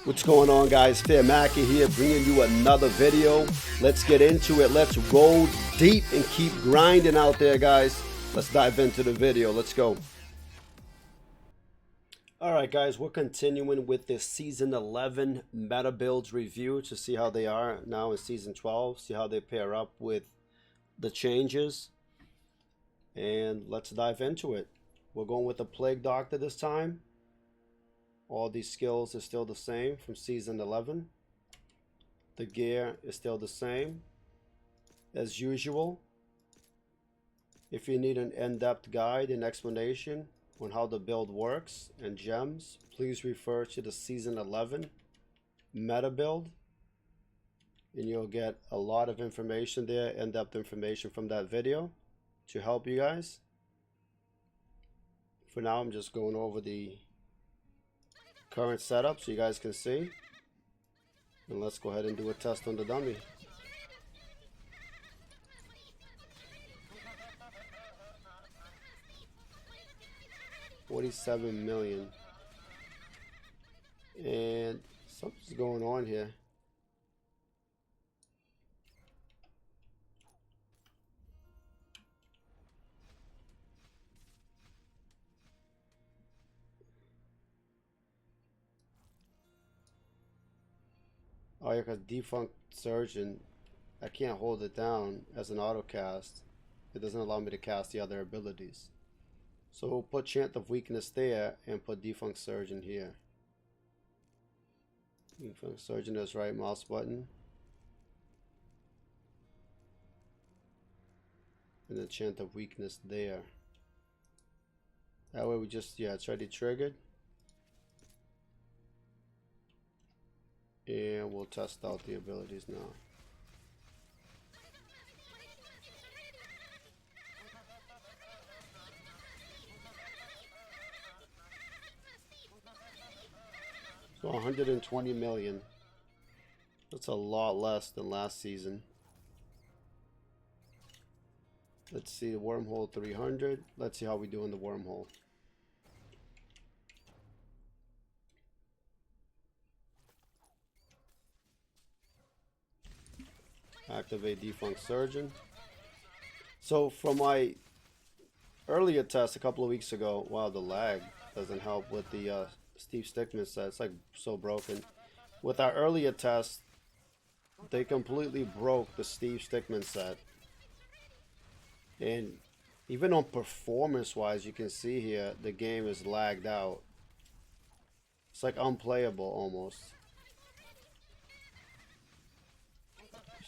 What's going on, guys? Fearmaky here, bringing you another video. Let's get into it. Let's go deep and keep grinding out there, guys. Let's dive into the video. Let's go. Alright, guys, we're continuing with this Season 11 meta builds review to see how they are now in Season 12, see how they pair up with the changes. And let's dive into it. We're going with the Plague Doctor this time. All these skills are still the same from Season 11. The gear is still the same as usual. If you need an in-depth guide and explanation on how the build works and gems, please refer to the Season 11 meta build. And you'll get a lot of information there, in-depth information from that video to help you guys. For now, I'm just going over the current setup so you guys can see, and let's go ahead and do a test on the dummy. $47 million, and something's going on here. Oh, yeah, because Defunct Surgeon, I can't hold it down as an auto cast. It doesn't allow me to cast the other abilities. So we'll put Chant of Weakness there and put Defunct Surgeon here. Defunct Surgeon is right mouse button. And then Chant of Weakness there. That way we just, yeah, it's already triggered. And we'll test out the abilities now. So 120 million. That's a lot less than last season. Let's see the wormhole 300. Let's see how we do in the wormhole. Activate Defunct Surgeon. So from my earlier test a couple of weeks ago, wow, the lag doesn't help with the Steve Stickman set. It's like so broken. With our earlier test, they completely broke the Steve Stickman set. And even on performance wise, you can see here the game is lagged out. It's like unplayable almost.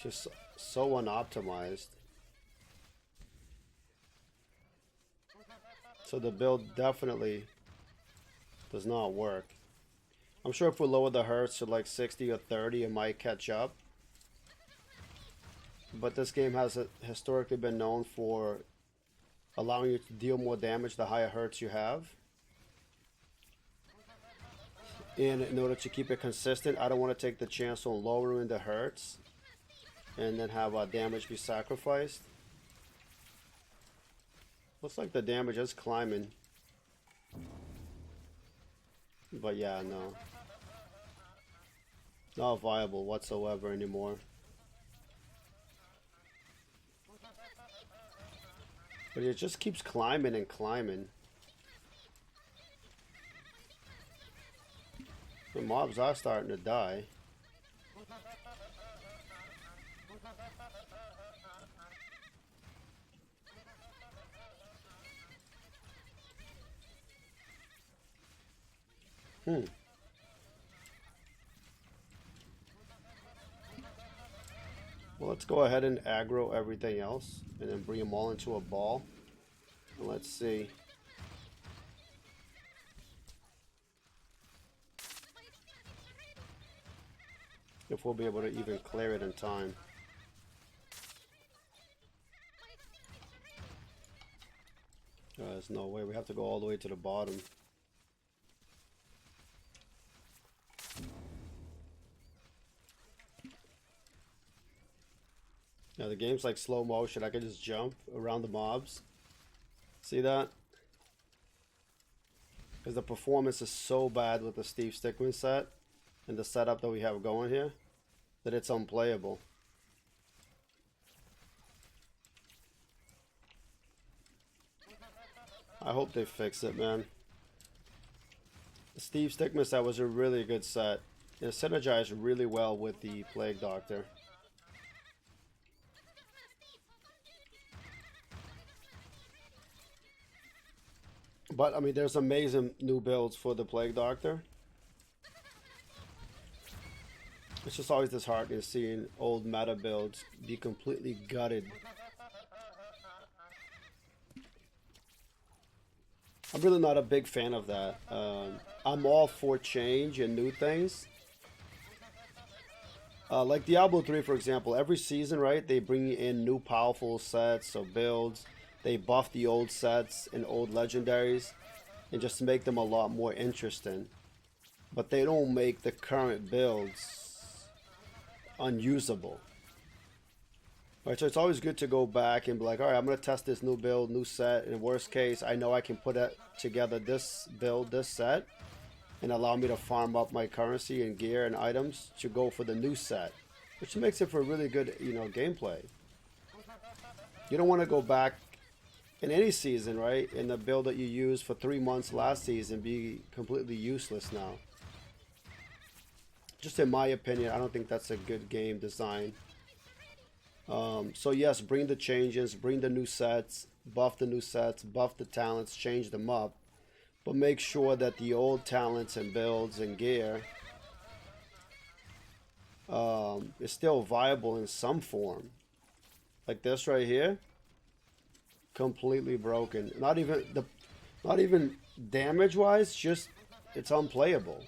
Just so unoptimized. So the build definitely does not work. I'm sure if we lower the hertz to like 60 or 30, it might catch up. But this game has historically been known for allowing you to deal more damage the higher hertz you have. And in order to keep it consistent, I don't want to take the chance on lowering the hertz and then have damage be sacrificed. Looks like the damage is climbing. But yeah, no. Not viable whatsoever anymore. But it just keeps climbing and climbing. The mobs are starting to die. Well, let's go ahead and aggro everything else and then bring them all into a ball. And let's see. If we'll be able to even clear it in time. There's no way. We have to go all the way to the bottom. Now the game's like slow motion. I can just jump around the mobs. See that? Because the performance is so bad with the Steve Stickman set. in the setup that we have going here that it's unplayable. I hope they fix it, man. The Steve Stickman set was a really good set. It synergized really well with the Plague Doctor. But, I mean, there's amazing new builds for the Plague Doctor. It's just always disheartening seeing old meta builds be completely gutted. I'm really not a big fan of that. I'm all for change and new things. Like Diablo 3, for example, every season, right, they bring in new powerful sets or builds. They buff the old sets and old legendaries and just make them a lot more interesting. But they don't make the current builds unusable. Right, so it's always good to go back and be like, all right, I'm going to test this new build, new set. In worst case, I know I can put together this build, this set, and allow me to farm up my currency and gear and items to go for the new set, which makes it for really good, you know, gameplay. You don't want to go back in any season, right, in the build that you used for 3 months last season be completely useless now. Just in my opinion, I don't think that's a good game design. So yes, bring the changes, bring the new sets, buff the new sets, buff the talents, change them up, but make sure that the old talents and builds and gear is still viable in some form. Like this right here, completely broken. Not even damage wise, just it's unplayable.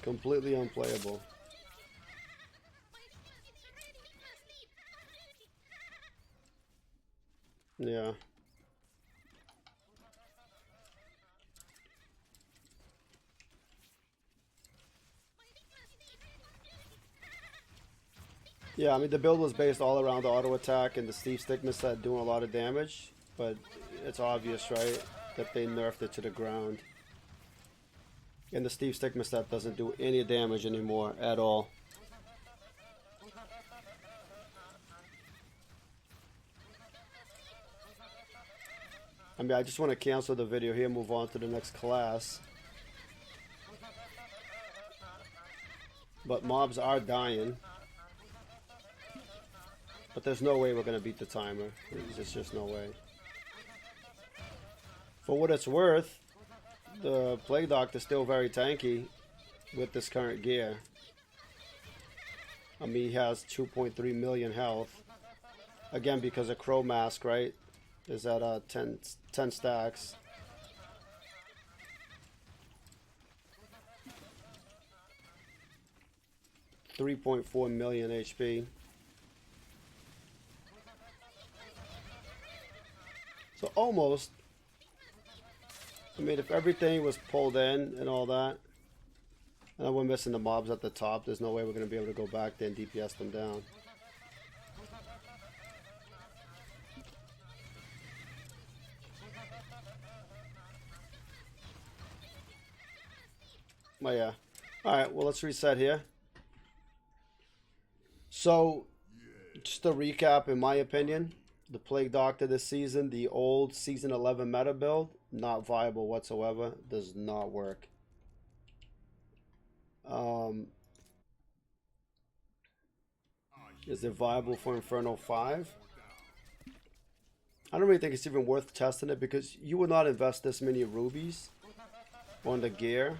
Completely unplayable. Yeah. Yeah, I mean, the build was based all around the auto attack and the Steve Stickman set doing a lot of damage, but it's obvious, right, that they nerfed it to the ground. And the Steve Stickman set doesn't do any damage anymore at all. I mean, I just want to cancel the video here and move on to the next class. But mobs are dying. But there's no way we're going to beat the timer. There's just no way. For what it's worth, the Plague Doctor is still very tanky with this current gear. I mean, he has 2.3 million health. Again, because of Crow Mask, right? Is at 10 stacks. $3.4 million HP. So almost. I mean, if everything was pulled in and all that, and we're missing the mobs at the top, there's no way we're going to be able to go back there and DPS them down. Oh yeah. Alright, well, let's reset here. So, just to recap, in my opinion, the Plague Doctor this season, the old Season 11 meta build, not viable whatsoever. Does not work. Is it viable for Inferno 5? I don't really think it's even worth testing it because you would not invest this many rubies on the gear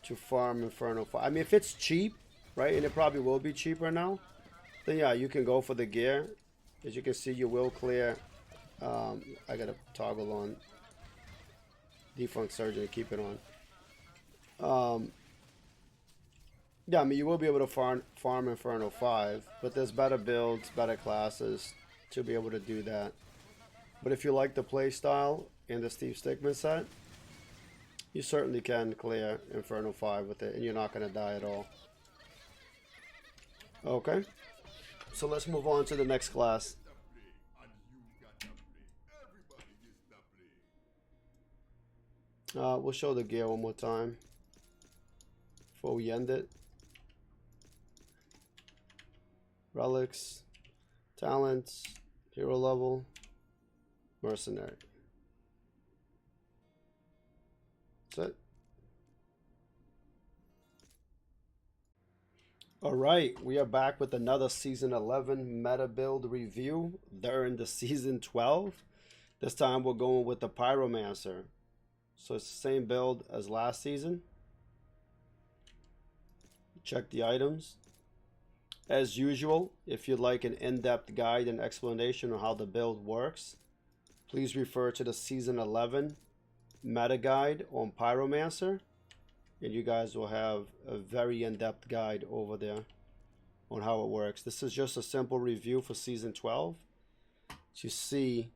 to farm Inferno 5. I mean, if it's cheap, right, and it probably will be cheaper now, then yeah, you can go for the gear. As you can see, you will clear. I gotta toggle on Defunct Surgeon to keep it on. Yeah, I mean, you will be able to farm Inferno 5, but there's better builds, better classes to be able to do that. But if you like the play style in the Steve Stickman set, you certainly can clear Inferno 5 with it, and you're not going to die at all. Okay, so let's move on to the next class. We'll show the gear one more time before we end it. Relics, talents, hero level, mercenary. That's it. Alright, we are back with another Season 11 meta build review. They're in the Season 12. This time we're going with the Pyromancer. So it's the same build as last season. Check the items. As usual, if you'd like an in-depth guide and explanation on how the build works, please refer to the Season 11 meta guide on Pyromancer, and you guys will have a very in-depth guide over there on how it works. This is just a simple review for Season 12 to see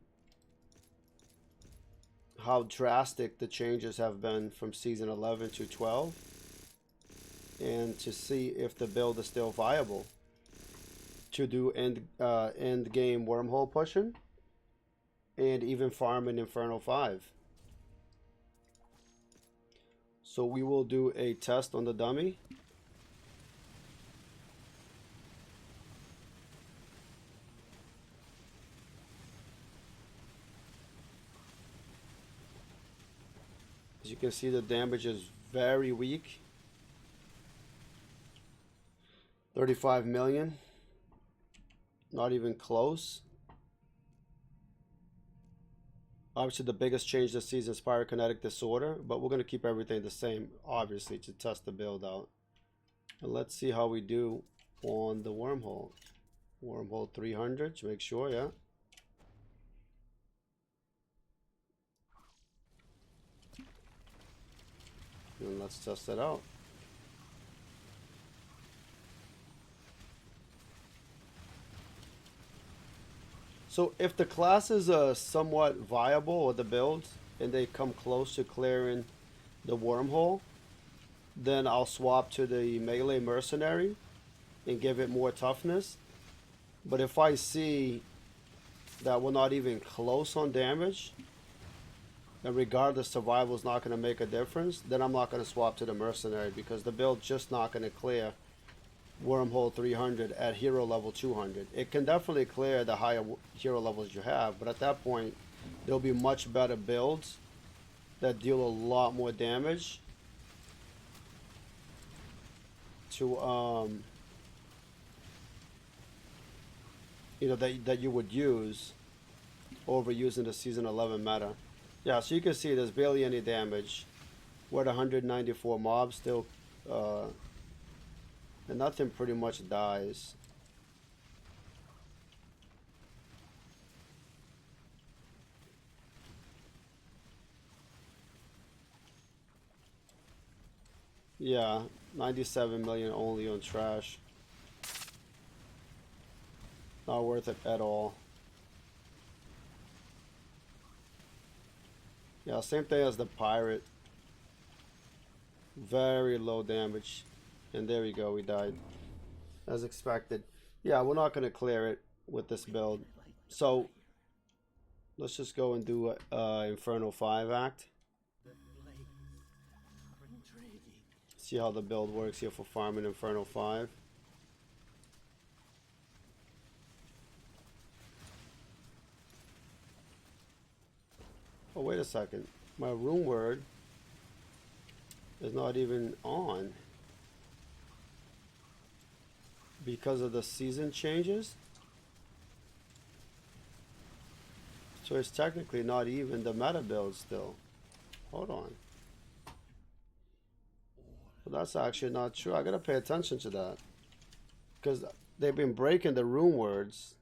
how drastic the changes have been from Season 11 to 12, and to see if the build is still viable to do end game wormhole pushing and even farm in Inferno 5. So we will do a test on the dummy. As you can see, the damage is very weak. 35 million. Not even close. Obviously, the biggest change this season is pyrokinetic disorder, but we're going to keep everything the same, obviously, to test the build out. And let's see how we do on the wormhole. Wormhole 300, to make sure, yeah. And let's test it out. So if the classes are somewhat viable, or the builds, and they come close to clearing the wormhole, then I'll swap to the melee mercenary and give it more toughness. But if I see that we're not even close on damage, and regardless survival is not going to make a difference, then I'm not going to swap to the mercenary, because the build's just not going to clear wormhole 300 at hero level 200. It can definitely clear the higher hero levels you have, but at that point there'll be much better builds that deal a lot more damage to you know, that you would use over using the Season 11 meta. Yeah, so you can see there's barely any damage. We're at 194 mobs still, and nothing pretty much dies. Yeah, 97 million only on trash. Not worth it at all. Yeah, same thing as the pirate. Very low damage. And there we go, we died. As expected. Yeah, we're not going to clear it with this build. So, let's just go and do Inferno 5 act. See how the build works here for farming Inferno 5. Oh, wait a second. My rune word is not even on because of the season changes. So it's technically not even the meta build still. Hold on. Well, that's actually not true. I gotta pay attention to that, because they've been breaking the rune words.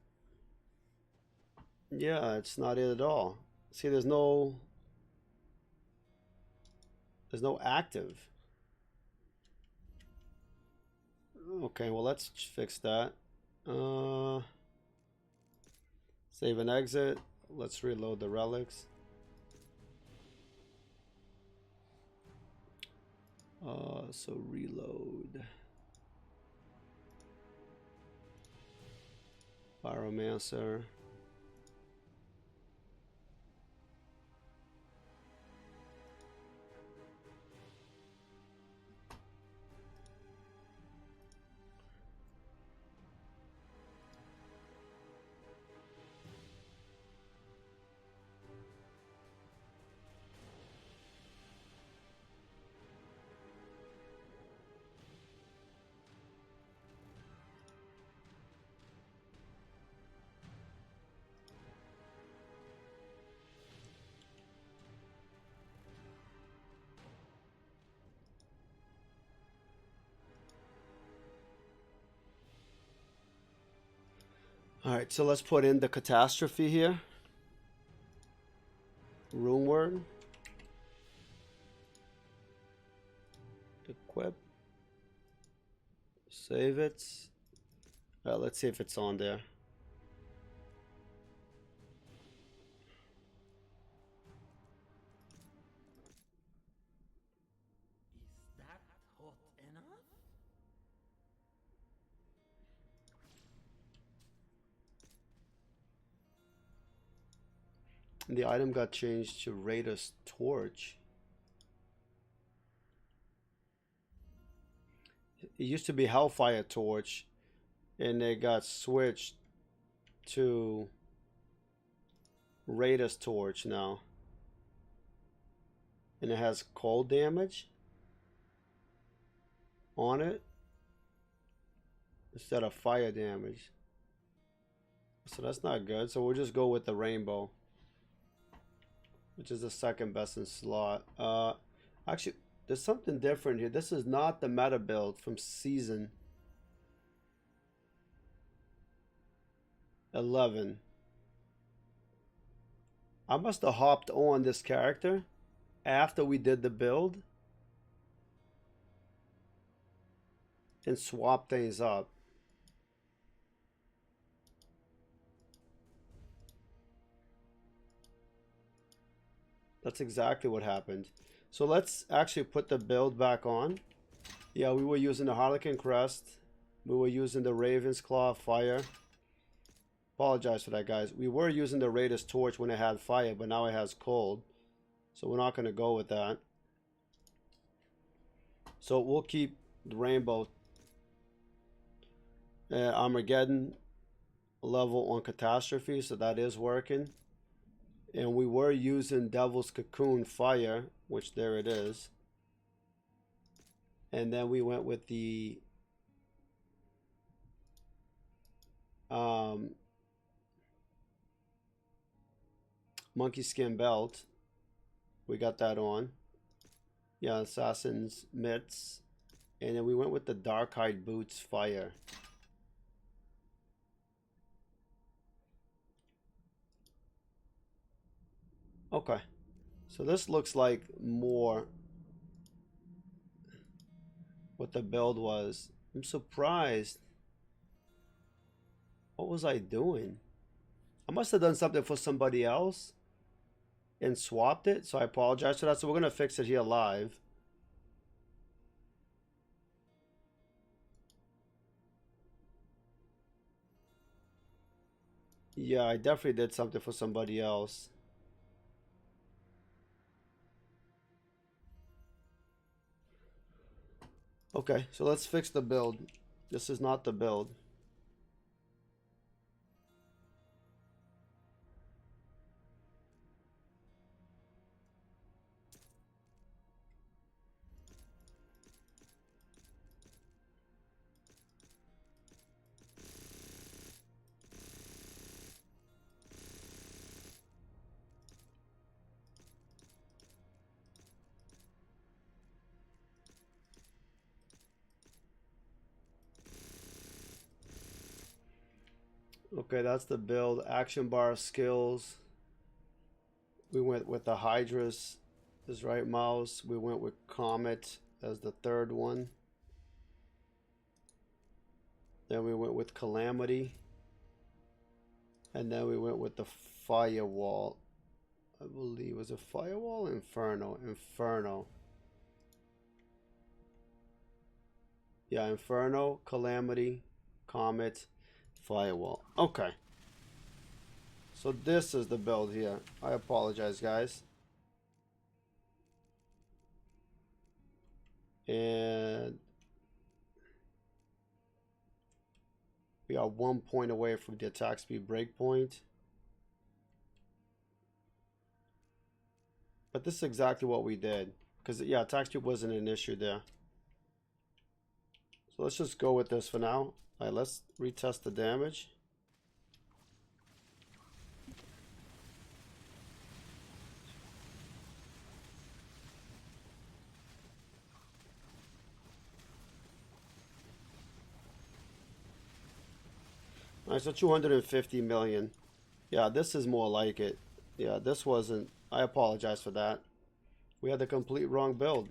Yeah, it's not it at all. See, there's no active. Okay, well, let's fix that. Save and exit. Let's reload the relics. So reload. Pyromancer. Alright, so let's put in the catastrophe here. Rune word. Equip. Save it. Let's see if it's on there. Is that hot enough? The item got changed to Raider's Torch. It used to be Hellfire Torch, and it got switched to Raider's Torch now. And it has cold damage on it instead of fire damage. So that's not good. So we'll just go with the rainbow, which is the second best in slot. Actually, there's something different here. This is not the meta build from season 11. I must have hopped on this character after we did the build and swapped things up. That's exactly what happened. So let's actually put the build back on. Yeah, we were using the Harlequin Crest. We were using the Raven's Claw Fire. Apologize for that, guys. We were using the Raider's Torch when it had fire, but now it has cold. So we're not going to go with that. So we'll keep the Rainbow Armageddon level on Catastrophe, so that is working. And we were using Devil's Cocoon Fire, which there it is. And then we went with the Monkey Skin Belt. We got that on. Yeah, Assassin's Mitts. And then we went with the Darkhide Boots Fire. Okay. So this looks like more what the build was. I'm surprised. What was I doing? I must have done something for somebody else and swapped it, so I apologize for that. So we're going to fix it here live. Yeah, I definitely did something for somebody else. Okay, so let's fix the build. This is not the build. Okay, that's the build. Action bar skills. We went with the Hydra's as right mouse. We went with Comet as the third one. Then we went with Calamity. And then we went with the Firewall. I believe, was it Firewall? Inferno. Inferno. Yeah, Inferno, Calamity, Comet, Firewall. Okay. So this is the build here. I apologize, guys. And we are 1 point away from the attack speed breakpoint. But this is exactly what we did. Because, yeah, attack speed wasn't an issue there. So let's just go with this for now. All right, let's retest the damage. Alright, so 250 million. Yeah, this is more like it. Yeah, this wasn't... I apologize for that. We had the complete wrong build.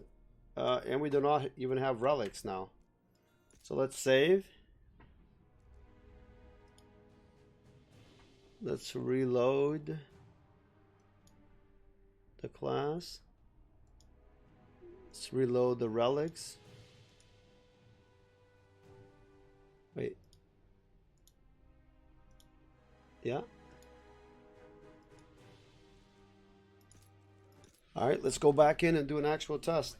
And we do not even have relics now. So let's save. Let's reload the class. Let's reload the relics. Wait. Yeah. All right, let's go back in and do an actual test.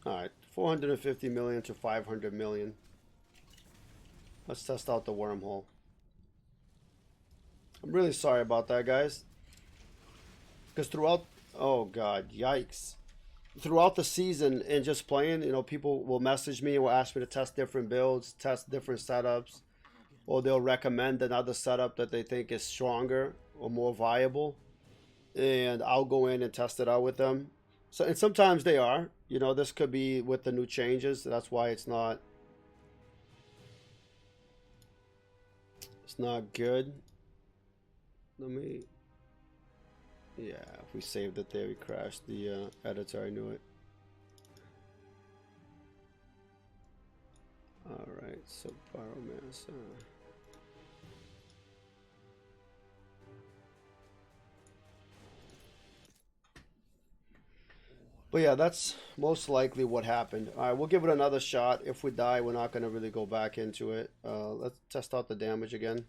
All right, 450 million to 500 million. Let's test out the wormhole. I'm really sorry about that, guys. Because throughout, oh god, yikes. Throughout the season and just playing, you know, people will message me and will ask me to test different builds, test different setups, or they'll recommend another setup that they think is stronger or more viable, and I'll go in and test it out with them. So, and sometimes they are, you know, this could be with the new changes. That's why it's not good. Let me, yeah, if we saved it there, we crashed the editor. I knew it. All right, so Pyromancer. But yeah, that's most likely what happened. All right, we'll give it another shot. If we die, we're not going to really go back into it. Let's test out the damage again.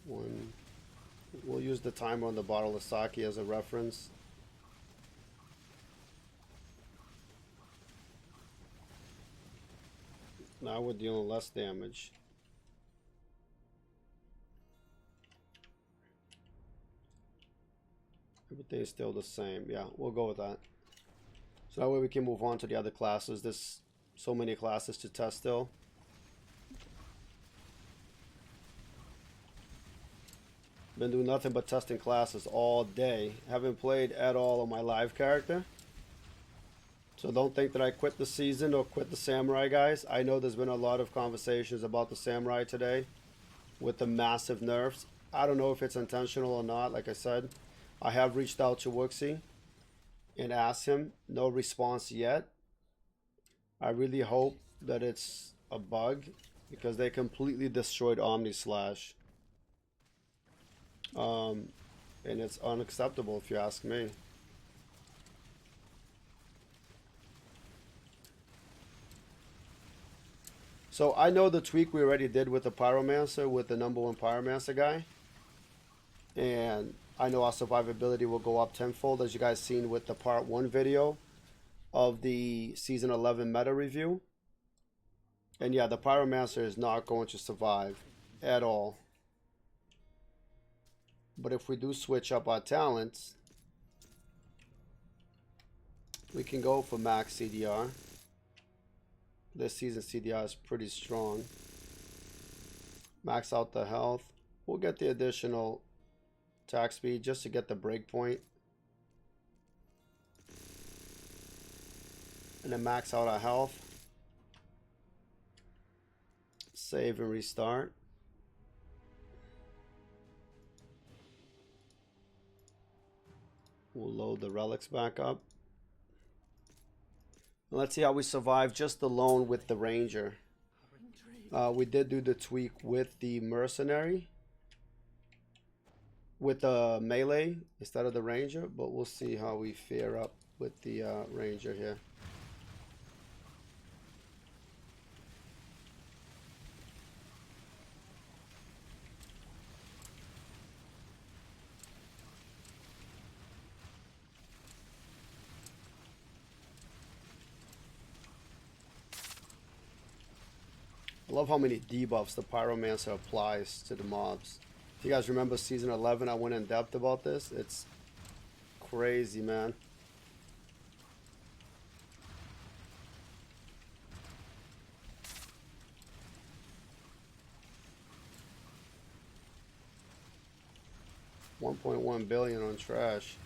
We'll use the timer on the bottle of sake as a reference. Now we're dealing less damage. Everything's still the same. Yeah, we'll go with that. So that way we can move on to the other classes. There's so many classes to test still. Been doing nothing but testing classes all day. Haven't played at all on my live character. So don't think that I quit the season or quit the samurai, guys. I know there's been a lot of conversations about the samurai today with the massive nerfs. I don't know if it's intentional or not. Like I said, I have reached out to Wooksy and asked him. No response yet. I really hope that it's a bug because they completely destroyed Omni Slash. And it's unacceptable if you ask me. So I know the tweak we already did with the Pyromancer, with the #1 Pyromancer guy. And I know our survivability will go up tenfold, as you guys seen with the part 1 video of the season 11 meta review. And yeah, the Pyromancer is not going to survive at all. But if we do switch up our talents, we can go for max CDR. This season CDR is pretty strong. Max out the health. We'll get the additional attack speed just to get the breakpoint. And then max out our health. Save and restart. We'll load the relics back up. And let's see how we survive just alone with the ranger. We did do the tweak with the mercenary, with the melee instead of the ranger, but we'll see how we fare up with the ranger here. I love how many debuffs the Pyromancer applies to the mobs. If you guys remember season 11, I went in depth about this. It's crazy, man. 1.1 billion on trash.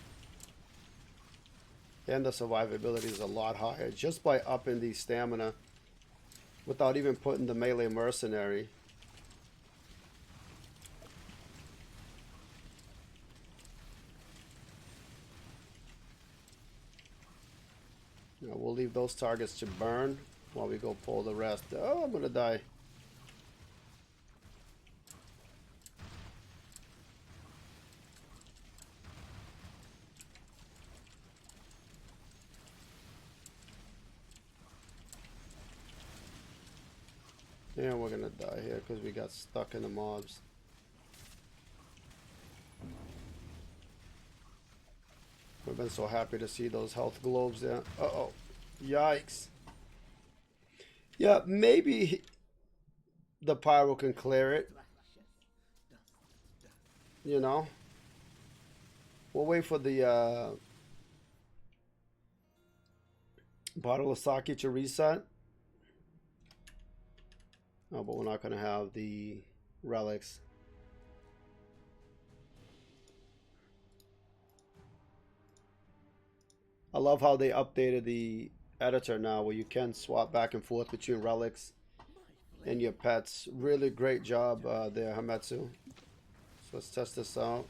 And the survivability is a lot higher just by upping the stamina without even putting the melee mercenary. Now we'll leave those targets to burn while we go pull the rest. Oh, I'm gonna die. Yeah, we're gonna die here because we got stuck in the mobs. We've been so happy to see those health globes there. Uh-oh. Yikes. Yeah, maybe the pyro can clear it. You know? We'll wait for the bottle of sake to reset. Oh, but we're not going to have the relics. I love how they updated the editor now where you can swap back and forth between relics and your pets. Really great job there, Hametsu. So let's test this out.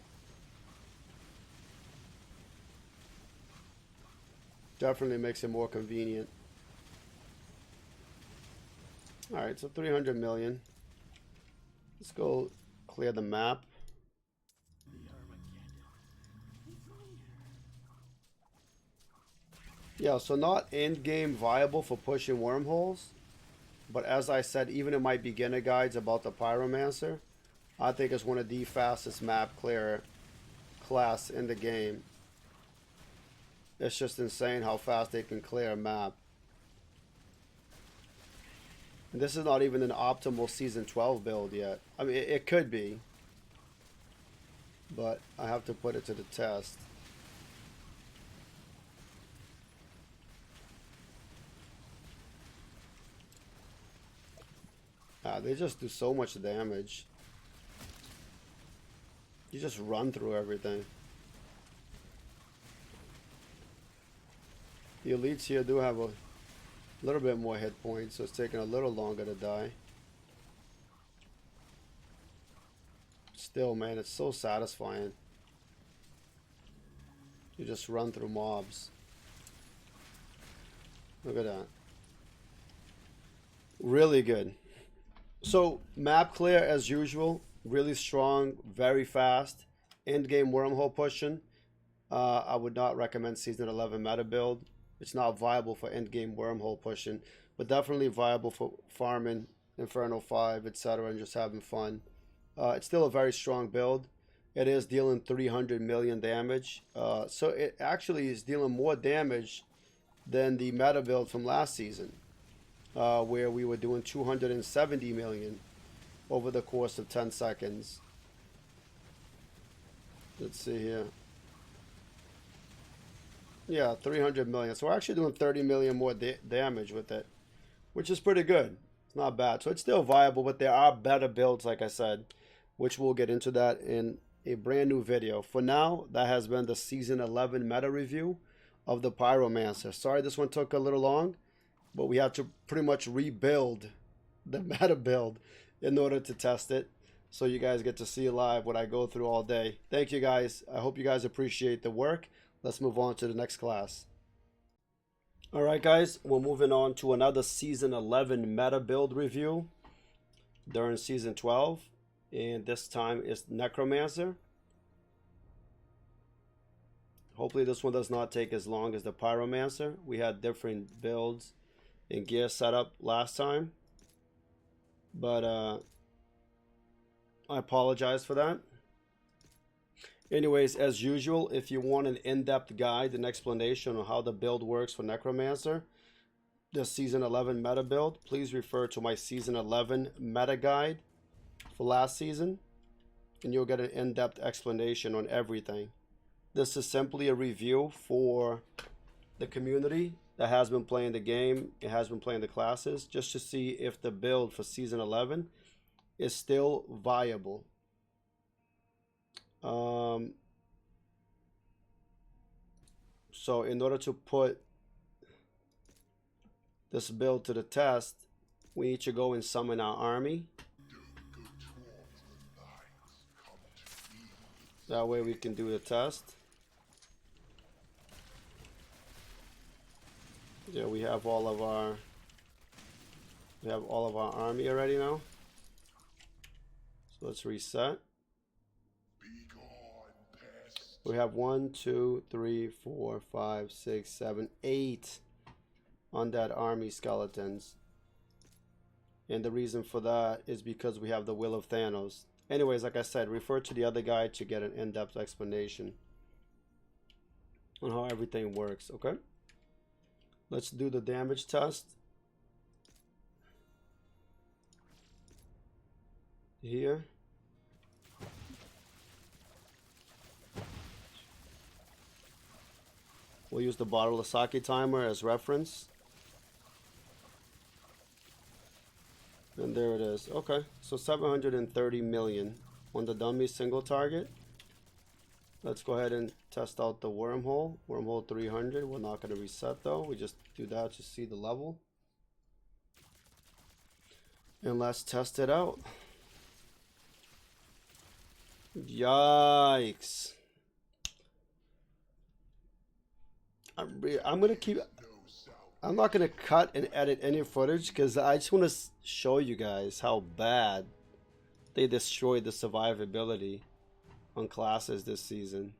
Definitely makes it more convenient. Alright, so 300 million. Let's go clear the map. Yeah, so not end game viable for pushing wormholes. But as I said, even in my beginner guides about the Pyromancer, I think it's one of the fastest map clear class in the game. It's just insane how fast they can clear a map. And this is not even an optimal Season 12 build yet. I mean, it could be. But I have to put it to the test. They just do so much damage. You just run through everything. The elites here do have a little bit more hit points, so it's taking a little longer to die. Still, man, it's so satisfying. You just run through mobs. Look at that. Really good. So, map clear as usual. Really strong, very fast. End game wormhole pushing. I would not recommend Season 11 meta build. It's not viable for end game wormhole pushing, but definitely viable for farming, Inferno 5, etc., and just having fun. It's still a very strong build. It is dealing 300 million damage. So it actually is dealing more damage than the meta build from last season, where we were doing 270 million over the course of 10 seconds. Let's see here. Yeah, 300 million. So we're actually doing 30 million more damage with it, which is pretty good. It's not bad. So it's still viable, but there are better builds, like I said, which we'll get into that in a brand new video. For now, that has been the Season 11 meta review of the Pyromancer. Sorry this one took a little long, but we had to pretty much rebuild the meta build in order to test it. So you guys get to see live what I go through all day. Thank you guys. I hope you guys appreciate the work. Let's move on to the next class. Alright guys, we're moving on to another Season 11 meta build review during Season 12. And this time is Necromancer. Hopefully this one does not take as long as the Pyromancer. We had different builds and gear setup last time. But I apologize for that. Anyways, as usual, if you want an in-depth guide and explanation on how the build works for Necromancer, the Season 11 meta build, please refer to my Season 11 meta guide for last season, and you'll get an in-depth explanation on everything. This is simply a review for the community that has been playing the game, it has been playing the classes, just to see if the build for Season 11 is still viable. So in order to put this build to the test, we need to go and summon our army. That way we can do the test. Yeah, we have all of our army already now. So let's reset. We have 1, 2, 3, 4, 5, 6, 7, 8 undead army skeletons. And the reason for that is because we have the Will of Thanos. Anyways, like I said, refer to the other guide to get an in-depth explanation on how everything works, okay? Let's do the damage test. Here. We'll use the bottle of sake timer as reference. And there it is. Okay, so 730 million on the dummy single target. Let's go ahead and test out the wormhole. Wormhole 300. We're not going to reset though. We just do that to see the level. And let's test it out. Yikes. I'm not gonna cut and edit any footage because I just want to show you guys how bad they destroyed the survivability on classes this season.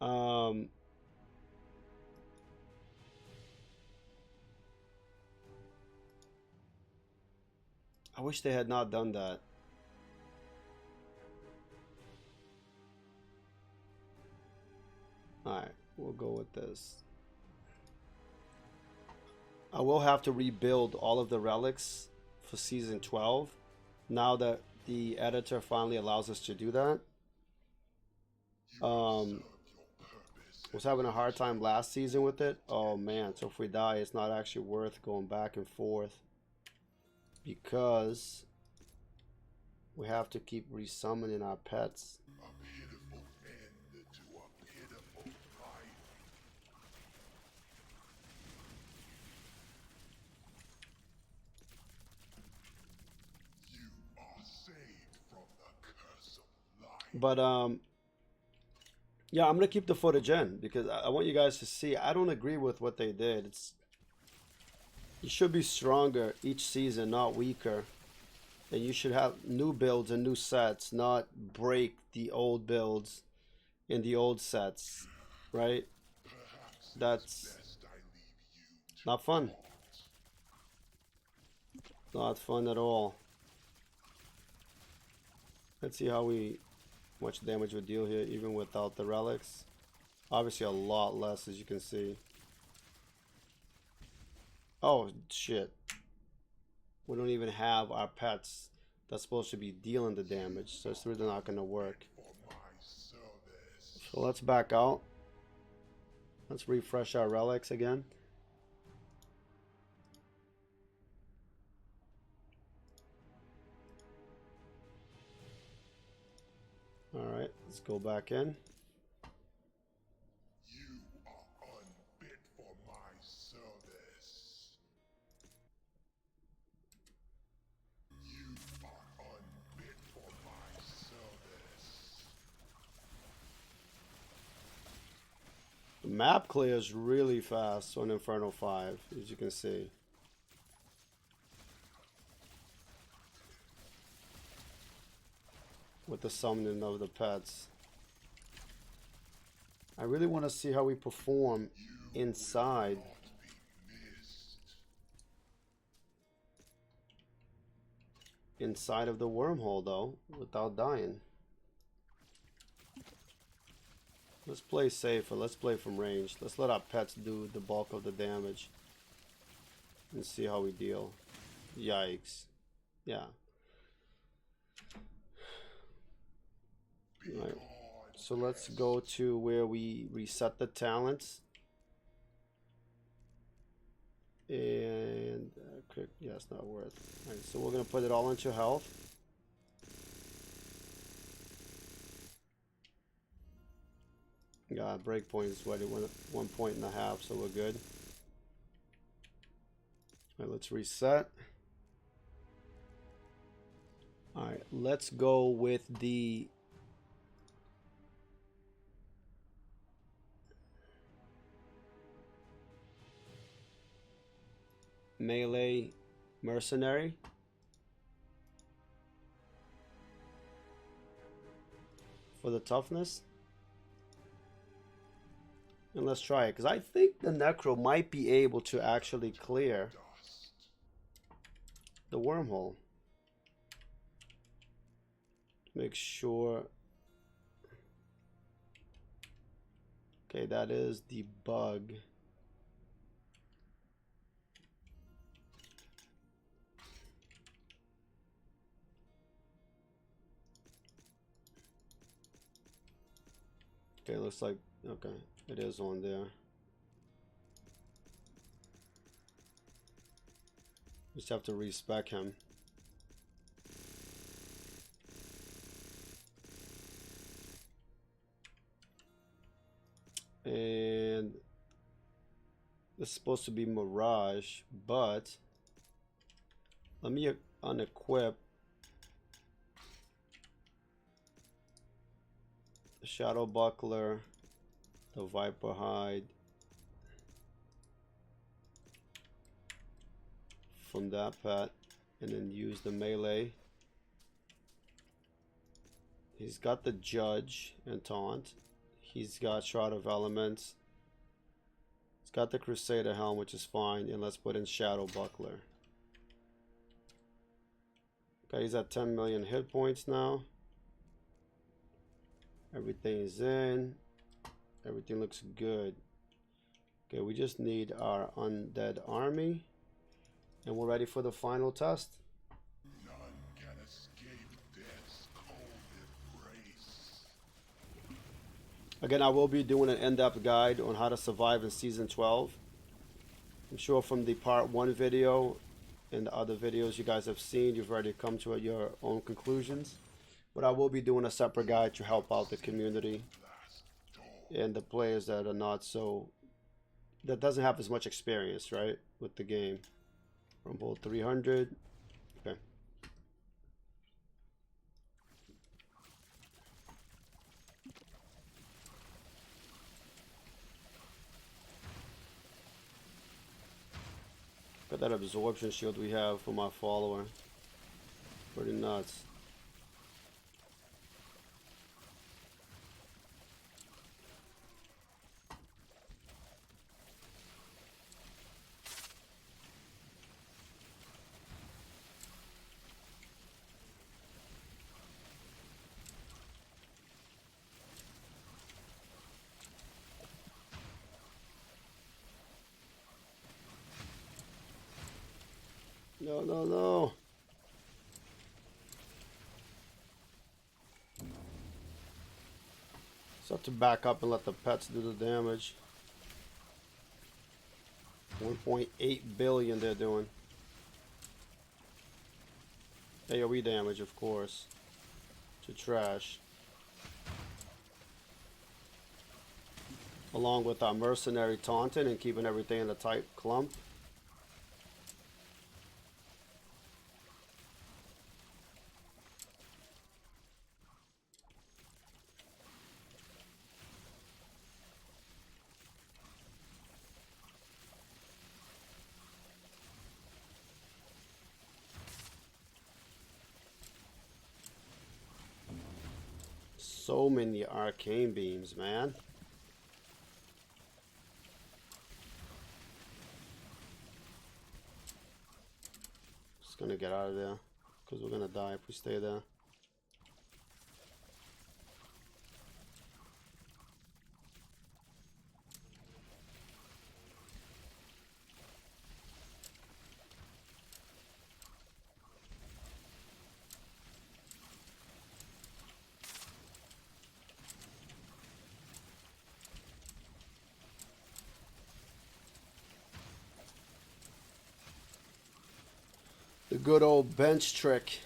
I wish they had not done that. Alright, we'll go with this. I will have to rebuild all of the relics for season 12 now that the editor finally allows us to do that. Was having a hard time last season with it. Oh man, so if we die, it's not actually worth going back and forth because we have to keep resummoning our pets. But yeah, I'm gonna keep the footage in because I want you guys to see. I don't agree with what they did. You should be stronger each season, not weaker. And you should have new builds and new sets, not break the old builds in the old sets, right? That's not fun. Not fun at all. Let's see how much damage we deal here even without the relics. Obviously a lot less, as you can see. Oh shit, we don't even have our pets that's supposed to be dealing the damage, so it's really not going to work. So let's back out. Let's refresh our relics again. Alright, let's go back in. You are unfit for my service. You are unfit for my service. The map clears really fast on Inferno 5, as you can see. With the summoning of the pets. I really want to see how we perform inside. Inside of the wormhole though, without dying. Let's play safer, let's play from range. Let's let our pets do the bulk of the damage. And see how we deal. Yikes. Yeah. Right. So let's go to where we reset the talents. And yeah, it's not worth. Alright, so we're gonna put it all into health. Yeah, breakpoint is ready 1.5 points, so we're good. Alright, let's reset. Alright, let's go with the melee mercenary. For the toughness. And let's try it, because I think the Necro might be able to actually clear the wormhole. Make sure. Okay, that is the bug. Okay, looks like, okay, it is on there. Just have to respec him. And this is supposed to be Mirage, but let me unequip the Shadow Buckler, the Viper Hide from that pet, and then use the melee. He's got the Judge and Taunt. He's got Shroud of Elements. He's got the Crusader Helm, which is fine. And let's put in Shadow Buckler. Okay, he's at 10 million hit points now. Everything is in. Everything looks good. Okay, we just need our undead army. And we're ready for the final test. None can escape death's cold embrace. Again, I will be doing an in-depth guide on how to survive in Season 12. I'm sure from the Part 1 video and the other videos you guys have seen, you've already come to your own conclusions. But I will be doing a separate guide to help out the community and the players that are not so... that doesn't have as much experience, right, with the game. Rumble 300. Okay. Got that absorption shield we have for my follower. Pretty nuts. No, no, no. Just have to back up and let the pets do the damage. 1.8 billion they're doing. AoE damage, of course. To trash. Along with our mercenary taunting and keeping everything in a tight clump. So many arcane beams, man. Just gonna get out of there because we're gonna die if we stay there. The good old bench trick.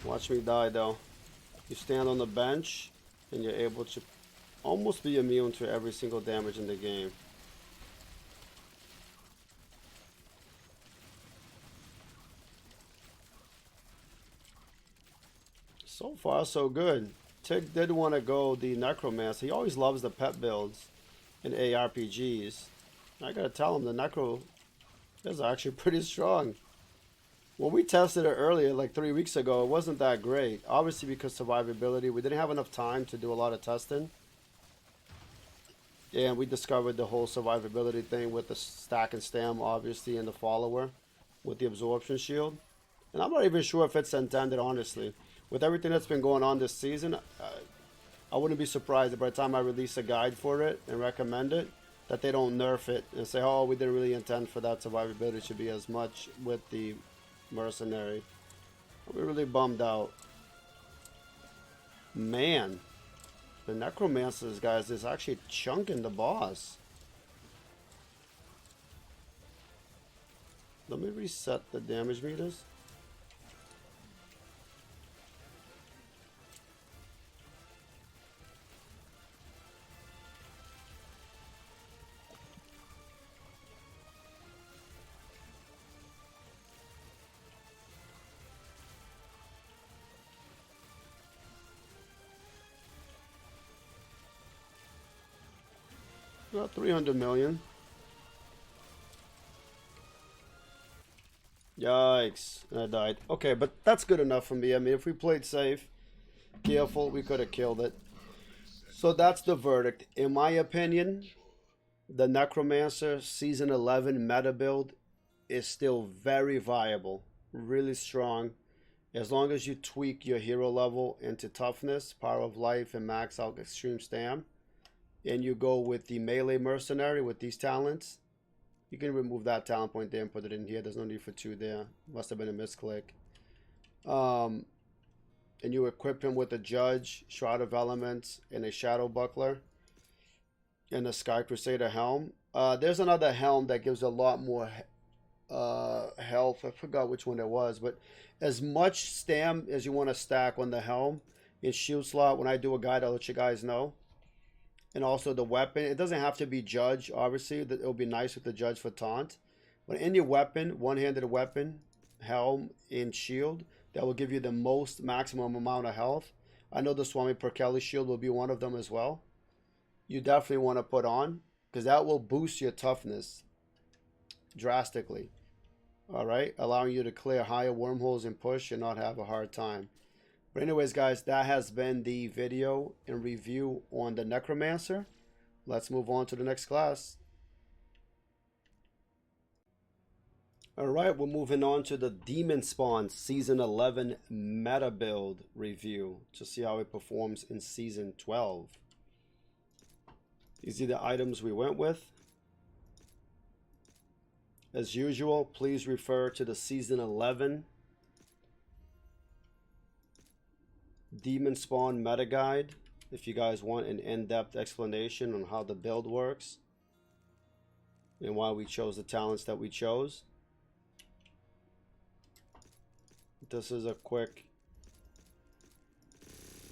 Watch me die though. You stand on the bench and you're able to almost be immune to every single damage in the game. So far, so good. Tig did want to go the Necromancer. He always loves the pet builds in ARPGs. I gotta tell him the Necro is actually pretty strong. When we tested it earlier, like 3 weeks ago, it wasn't that great. Obviously because survivability, we didn't have enough time to do a lot of testing. And we discovered the whole survivability thing with the stack and stam, obviously, and the follower with the absorption shield. And I'm not even sure if it's intended, honestly. With everything that's been going on this season, I wouldn't be surprised if by the time I release a guide for it and recommend it, that they don't nerf it and say, oh, we didn't really intend for that survivability to be as much with the mercenary. We're really bummed out. Man, the Necromancers, guys, is actually chunking the boss. Let me reset the damage meters. About 300 million. Yikes, I died. Okay, but that's good enough for me. I mean, if we played safe, careful, we could have killed it. So that's the verdict. In my opinion, the Necromancer Season 11 meta build is still very viable. Really strong. As long as you tweak your hero level into toughness, power of life, and max out extreme stam, and you go with the melee mercenary with these talents, you can remove that talent point there and put it in here. There's no need for 2 there. Must have been a misclick. And you equip him with a Judge, Shroud of Elements, and a Shadow Buckler, and a Sky Crusader helm. There's another helm that gives a lot more health. I forgot which one it was, but as much stam as you want to stack on the helm in shield slot, when I do a guide, I'll let you guys know. And also the weapon, it doesn't have to be Judge, obviously. It'll be nice with the Judge for taunt. But in your weapon, one-handed weapon, helm, and shield, that will give you the most maximum amount of health. I know the Swami Perkele shield will be one of them as well. You definitely want to put on, because that will boost your toughness drastically. Alright, allowing you to clear higher wormholes and push and not have a hard time. But anyways, guys, that has been the video and review on the Necromancer. Let's move on to the next class. Alright, we're moving on to the Demonspawn Season 11 meta build review to see how it performs in Season 12. These are the items we went with. As usual, please refer to the Season 11 Demonspawn meta guide if you guys want an in-depth explanation on how the build works and why we chose the talents that we chose. This is a quick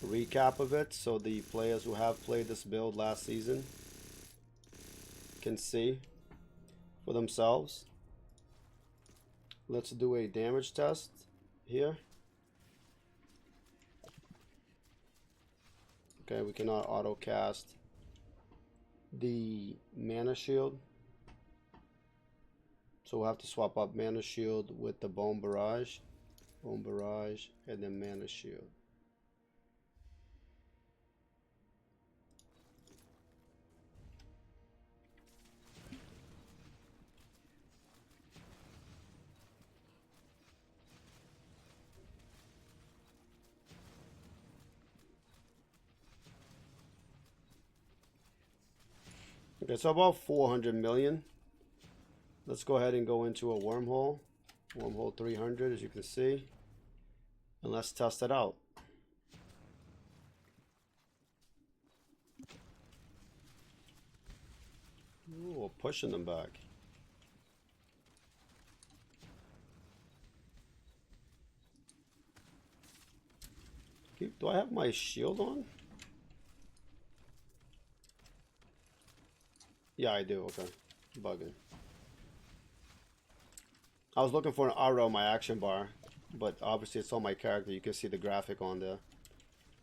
recap of it so the players who have played this build last season can see for themselves. Let's do a damage test here. Okay, we cannot auto cast the mana shield, so we'll have to swap up mana shield with the bone barrage, and then mana shield. Okay, so about 400 million. Let's go ahead and go into a wormhole. Wormhole 300, as you can see. And let's test it out. Ooh, we're pushing them back. Do I have my shield on? Yeah, I do. Okay. Bugging. I was looking for an arrow on my action bar, but obviously it's on my character. You can see the graphic on there.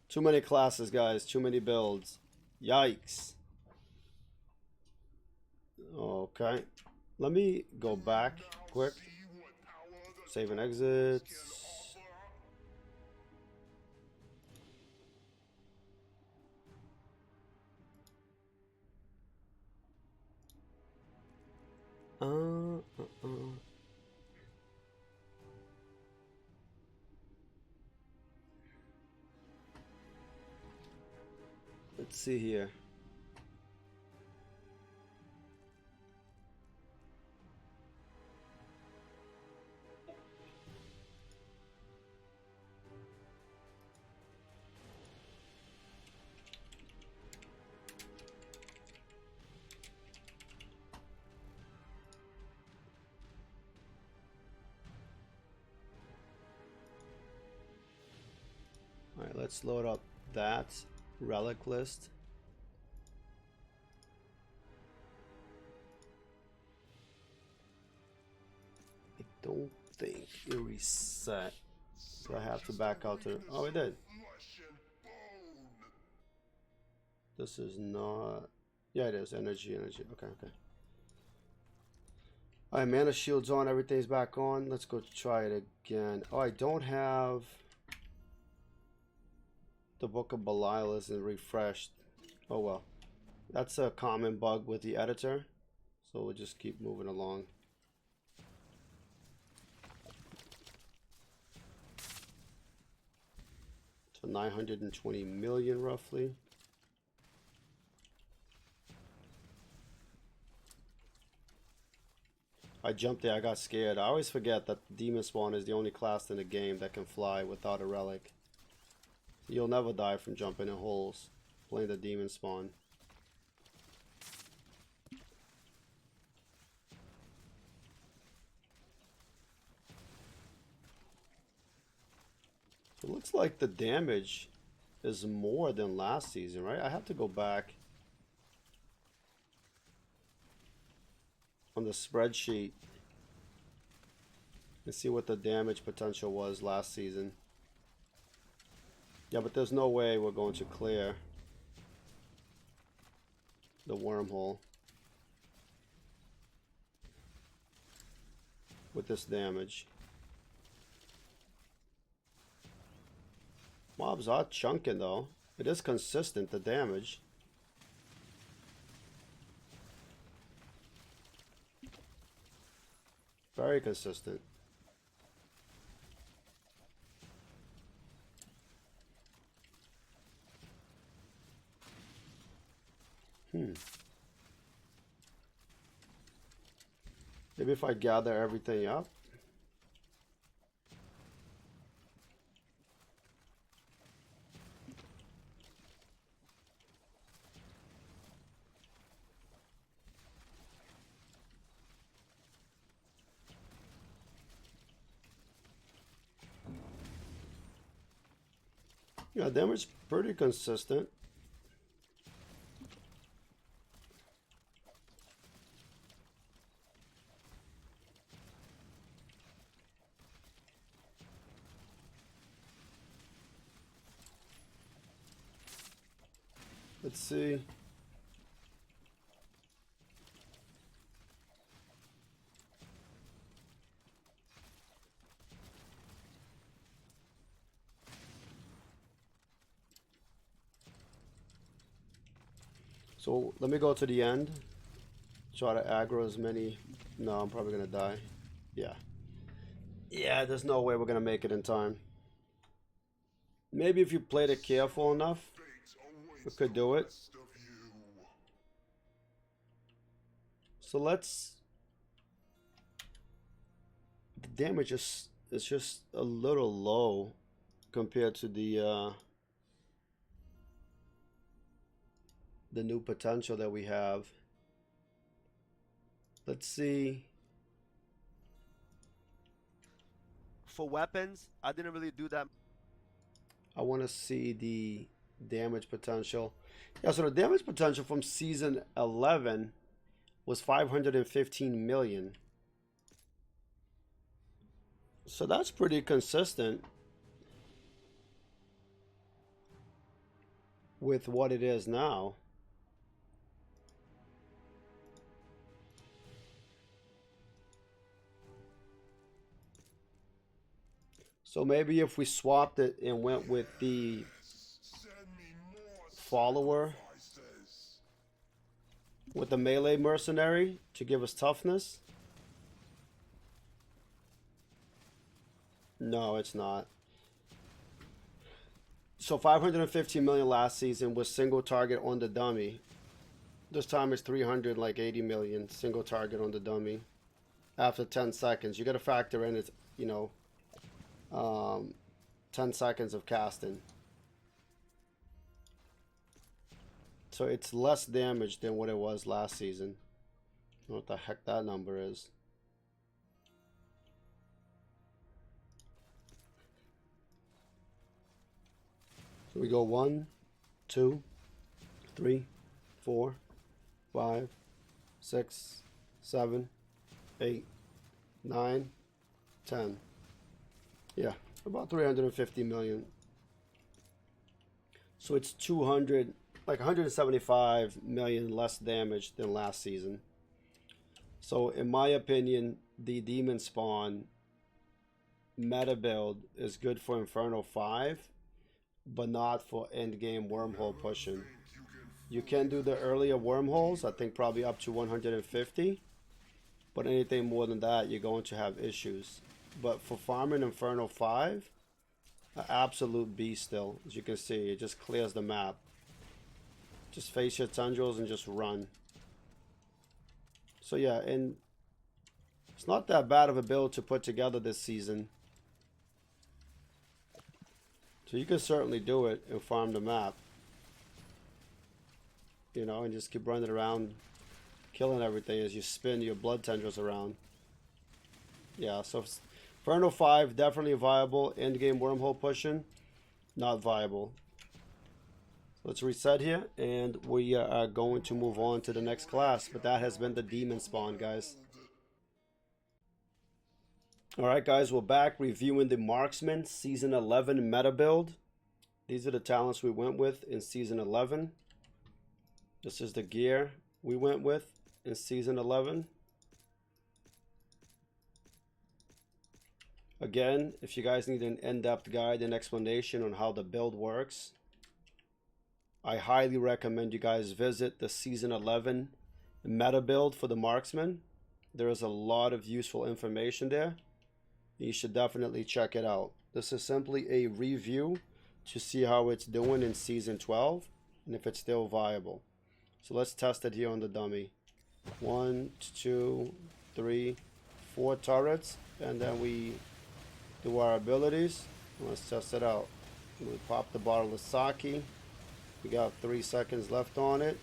Too many classes, guys. Too many builds. Yikes. Okay. Let me go back quick. Save and exit. Let's see here. Alright, let's load up that relic list. I don't think it reset. So I have to back out to... Oh, it did. This is not... Yeah, it is. Energy. Okay. Alright, mana shield's on. Everything's back on. Let's go try it again. Oh, I don't have... The Book of Belial isn't refreshed. Oh well. That's a common bug with the editor. So we'll just keep moving along. So 920 million roughly. I jumped there, I got scared. I always forget that Demonspawn is the only class in the game that can fly without a relic. You'll never die from jumping in holes playing the Demonspawn. It looks like the damage is more than last season, right? I have to go back on the spreadsheet and see what the damage potential was last season. Yeah, but there's no way we're going to clear the wormhole with this damage. Mobs are chunking though. It is consistent, the damage. Very consistent. Maybe if I gather everything up. Yeah, damage pretty consistent. Let's see. So let me go to the end. Try to aggro as many. No, I'm probably gonna die. Yeah. Yeah, there's no way we're gonna make it in time. Maybe if you played it careful enough, we could do it. So let's... The damage is just a little low compared to the new potential that we have. Let's see. For weapons, I didn't really do that. I want to see the damage potential. Yeah, so the damage potential from season 11 was 515 million. So that's pretty consistent with what it is now. So maybe if we swapped it and went with the follower with the melee mercenary to give us toughness. No, it's not. So 515 million last season was single target on the dummy. This time it's 380 million single target on the dummy after 10 seconds. You got to factor in it's, you know, 10 seconds of casting. So it's less damage than what it was last season. I don't know what the heck that number is. So we go 1, 2, 3, 4, 5, 6, 7, 8, 9, 10. Yeah, about 350 million. So it's 200, like 175 million less damage than last season. So in my opinion, the Demonspawn meta build is good for Inferno 5, but not for end game wormhole pushing. You can do the earlier wormholes, I think probably up to 150, but anything more than that, you're going to have issues. But for farming Inferno 5, an absolute beast still. As you can see, it just clears the map. Just face your tendrils and just run. So yeah, and it's not that bad of a build to put together this season. So you can certainly do it and farm the map. You know, and just keep running around, killing everything as you spin your blood tendrils around. Yeah, so Inferno 5, definitely viable. End game wormhole pushing, not viable. Let's reset here, and we are going to move on to the next class. But that has been the Demonspawn, guys. Alright, guys, we're back reviewing the Marksmen Season 11 meta build. These are the talents we went with in Season 11. This is the gear we went with in Season 11. Again, if you guys need an in-depth guide and explanation on how the build works, I highly recommend you guys visit the Season 11 meta build for the Marksmen. There is a lot of useful information there. You should definitely check it out. This is simply a review to see how it's doing in Season 12 and if it's still viable. So let's test it here on the dummy. 1, 2, 3, 4 turrets, and then we do our abilities. Let's test it out. We pop the bottle of sake. We got 3 seconds left on it.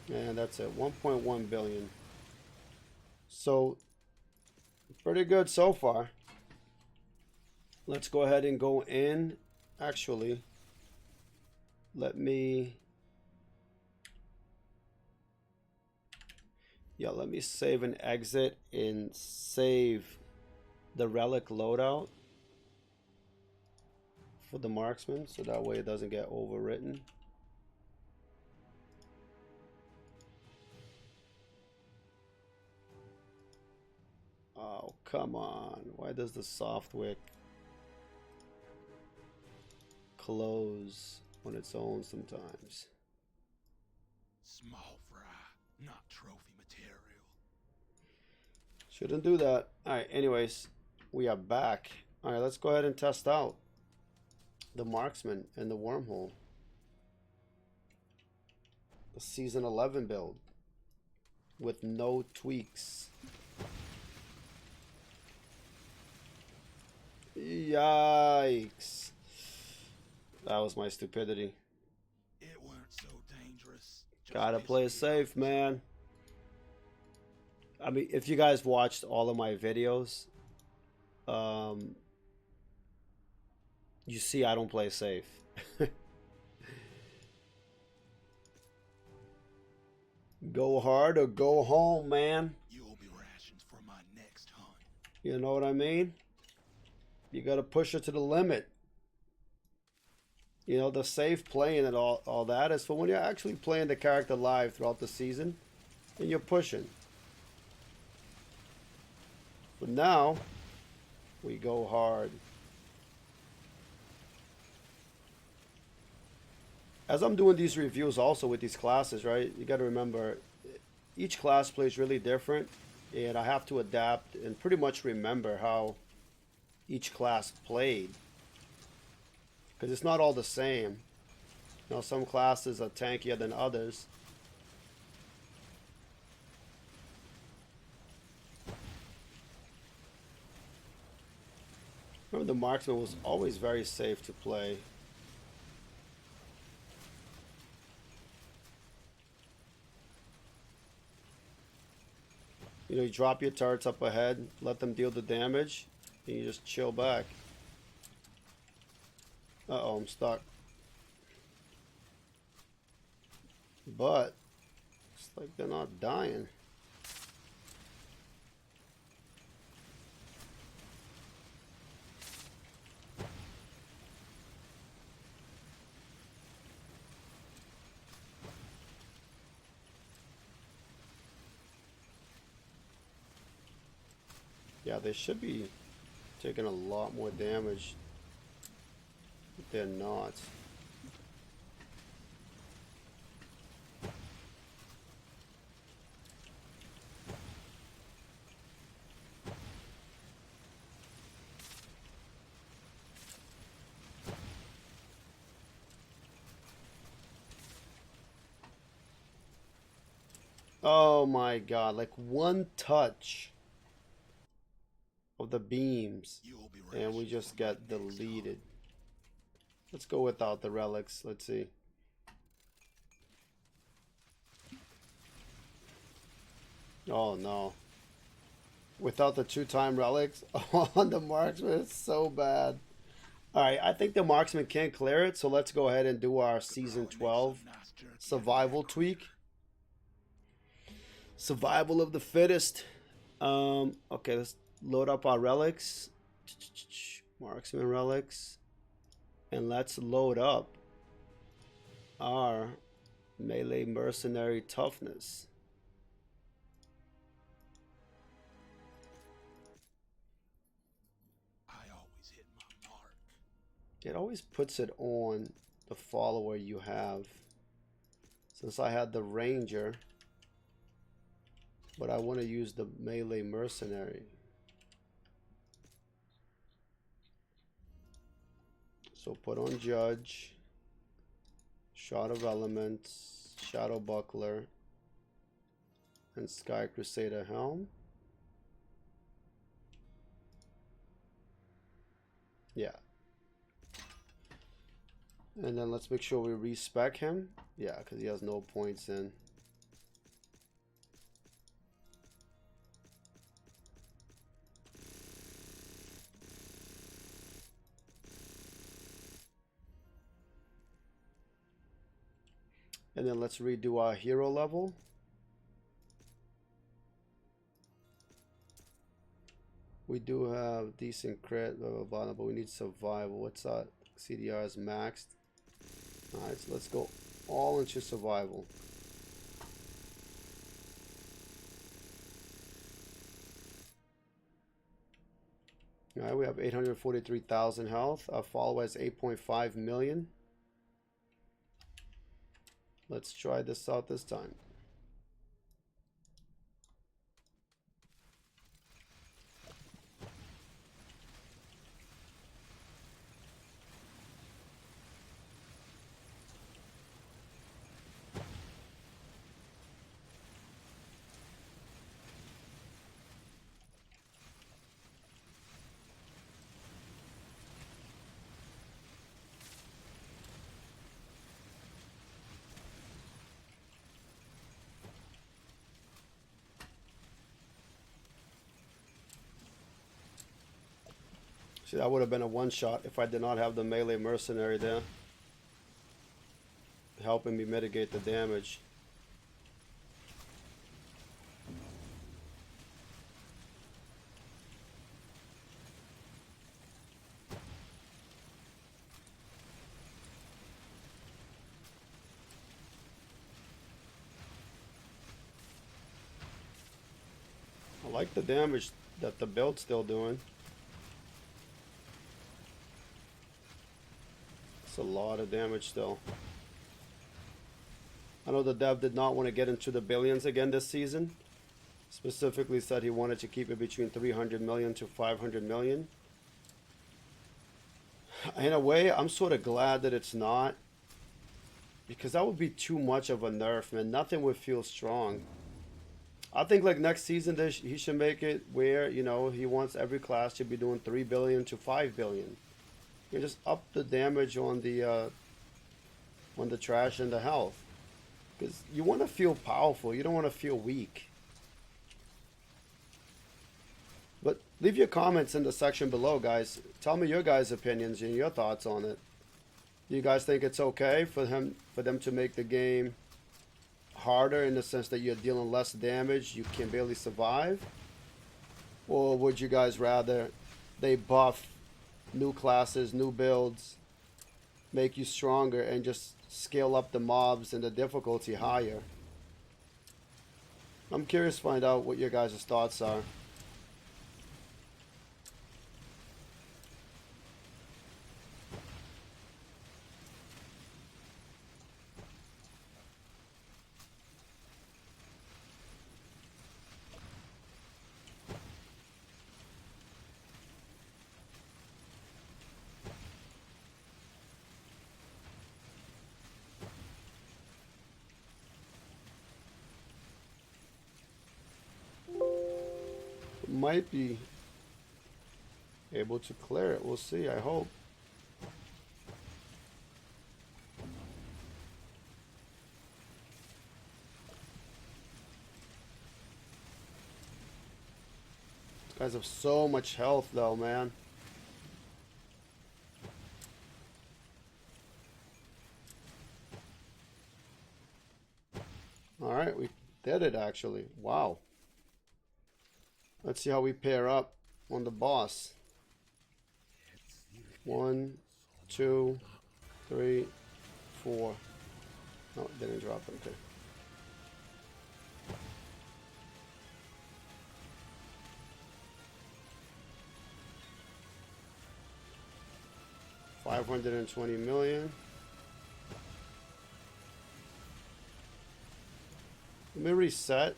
And that's it. 1.1 billion. So, pretty good so far. Let's go ahead and go in. Actually, let me save and exit and save the relic loadout for the Marksman, so that way it doesn't get overwritten. Oh, come on. Why does the software close on its own sometimes? Small fry, not trophy material. Shouldn't do that. Alright, anyways, we are back. Alright, let's go ahead and test out the Marksman and the wormhole. The Season 11 build with no tweaks. Yikes. That was my stupidity. It weren't so dangerous. Gotta play it safe, man. I mean, if you guys watched all of my videos, you see I don't play safe. Go hard or go home, man. You'll be rations for my next hunt. You know what I mean? You gotta push it to the limit. You know, the safe playing and all that is for when you're actually playing the character live throughout the season and you're pushing. But now, we go hard. As I'm doing these reviews also with these classes, right, you got to remember, each class plays really different, and I have to adapt and pretty much remember how each class played. Because it's not all the same. You know, some classes are tankier than others. Remember, the Marksman was always very safe to play. You know, you drop your turrets up ahead, let them deal the damage, and you just chill back. Uh-oh, I'm stuck. But it's like they're not dying. Yeah, they should be taking a lot more damage. But they're not. Oh my god, like one touch of the beams and we just got deleted. Let's go without the relics. Let's see. Oh no. Without the 2-time relics on the Marksman, it's so bad. Alright, I think the Marksman can't clear it, so let's go ahead and do our Season 12 survival tweak. Survival of the fittest. Okay, let's load up our relics. Marksman relics. And let's load up our melee mercenary toughness. I always hit my mark. It always puts it on the follower you have. Since I had the ranger, but I want to use the melee mercenary. So put on Judge, Shot of Elements, Shadow Buckler, and Sky Crusader Helm. Yeah. And then let's make sure we respec him. Yeah, because he has no points in. And then let's redo our hero level. We do have decent crit, blah, blah, blah, but we need survival. What's that? CDR is maxed. Alright, so let's go all into survival. Alright, we have 843,000 health. Our follower has 8.5 million. Let's try this out this time. See, that would have been a one-shot if I did not have the melee mercenary there, helping me mitigate the damage. like the damage that the build's still doing. It's a lot of damage still. I know the dev did not want to get into the billions again this season. Specifically said he wanted to keep it between 300 million to 500 million. In a way, I'm sort of glad that it's not. Because that would be too much of a nerf, man. Nothing would feel strong. I think like next season he should make it where, you know, he wants every class to be doing 3 billion to 5 billion. You just up the damage on the trash and the health. Because you want to feel powerful. You don't want to feel weak. But leave your comments in the section below, guys. Tell me your guys' opinions and your thoughts on it. Do you guys think it's okay for them to make the game harder in the sense that you're dealing less damage, you can barely survive? Or would you guys rather they buff new classes, new builds, make you stronger, and just scale up the mobs and the difficulty higher? I'm curious to find out what your guys' thoughts are. Might be able to clear it. We'll see, I hope. These guys have so much health though, man. Alright, we did it actually. Wow. Let's see how we pair up on the boss. 1, 2, 3, 4. No, it didn't drop. Okay. $520 million. Let me reset.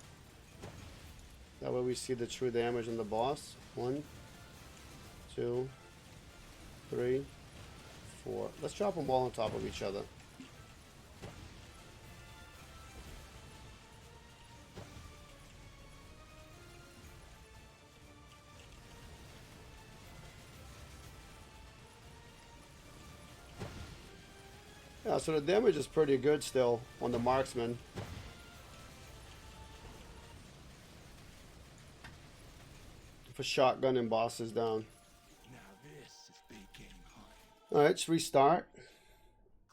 That way we see the true damage on the boss. 1, 2, 3, 4. Let's drop them all on top of each other. Yeah, so the damage is pretty good still on the Marksmen. For shotgunning bosses down. Now this is big game hunting. Alright, let's restart.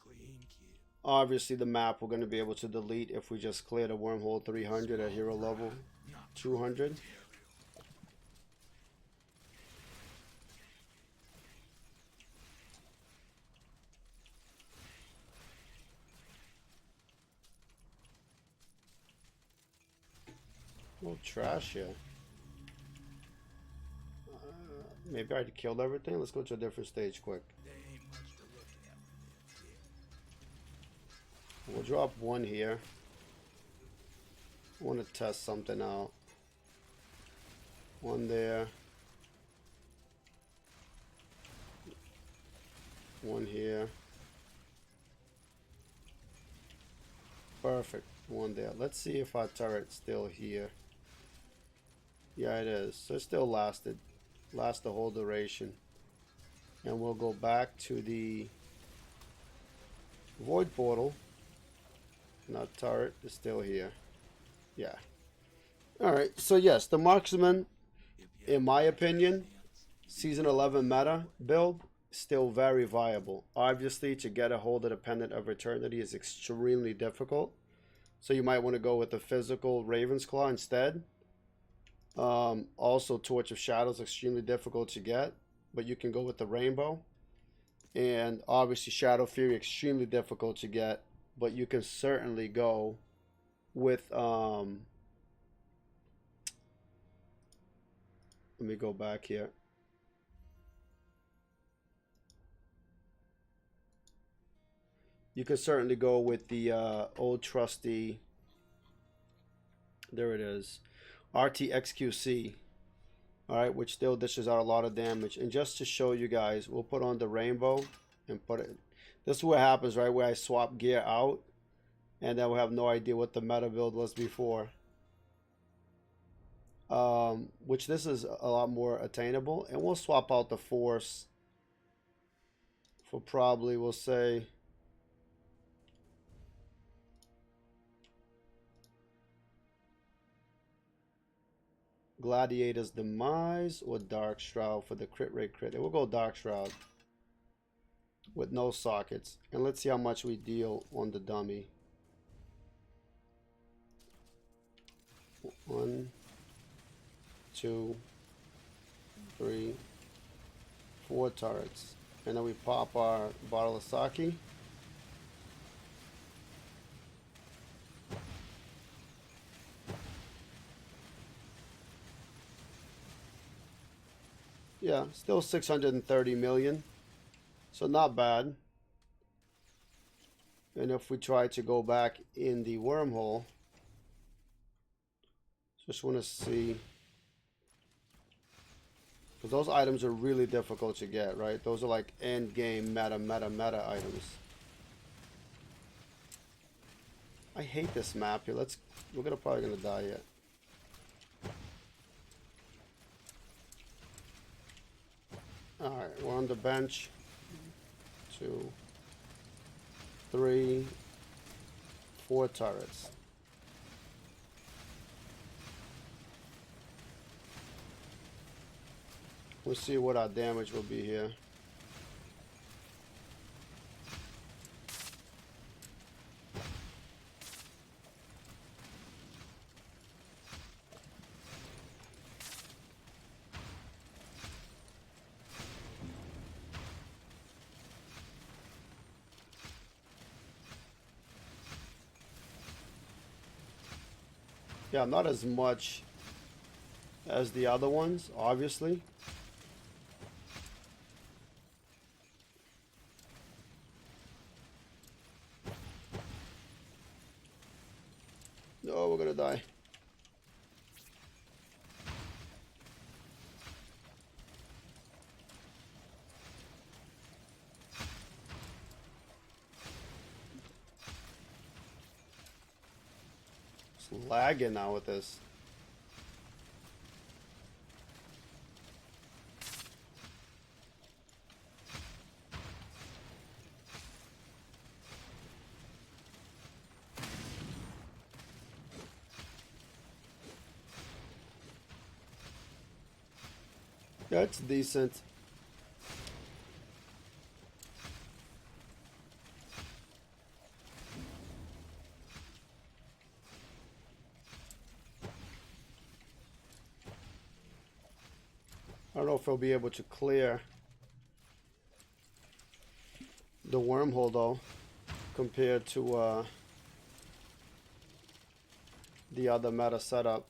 Clean kid. Obviously the map we're going to be able to delete if we just clear the wormhole 300 at hero level 200. A little trash here. Maybe I already killed everything. Let's go to a different stage quick. There ain't much to look at. We'll drop one here. I want to test something out. One there. One here. Perfect. One there. Let's see if our turret's still here. Yeah, it is. So it still lasted. Last the whole duration. And we'll go back to the void portal. And our turret is still here. Yeah. Alright, so yes, the Marksman, in my opinion, Season 11 meta build, still very viable. Obviously, to get a hold of the Pendant of Eternity is extremely difficult. So you might want to go with the physical Raven's Claw instead. Also, Torch of Shadows extremely difficult to get, but you can go with the Rainbow. And obviously Shadow Fury extremely difficult to get, but you can certainly go with Let me go back here. You can certainly go with the old trusty. There it is, RTXQC. All right, which still dishes out a lot of damage. And just to show you guys, we'll put on the rainbow and put it. This is what happens, right? Where I swap gear out, and then we'll have no idea what the meta build was before. Which this is a lot more attainable, and we'll swap out the force for probably, we'll say, Gladiator's Demise or Dark Shroud for the crit rate crit. And we'll go Dark Shroud with no sockets, and let's see how much we deal on the dummy. 1, 2, 3, 4 turrets, and then we pop our bottle of sake. Yeah, still 630 million, so not bad. And if we try to go back in the wormhole, just want to see, because those items are really difficult to get, right? Those are like end game meta items. I hate this map here. We're probably gonna die yet. Alright, we're on the bench. 2, 3, 4 turrets. We'll see what our damage will be here. Yeah, not as much as the other ones, obviously. No, we're gonna die. It's lagging now with this. Yeah, it's decent. I don't know if I'll be able to clear the wormhole though, compared to the other meta setup.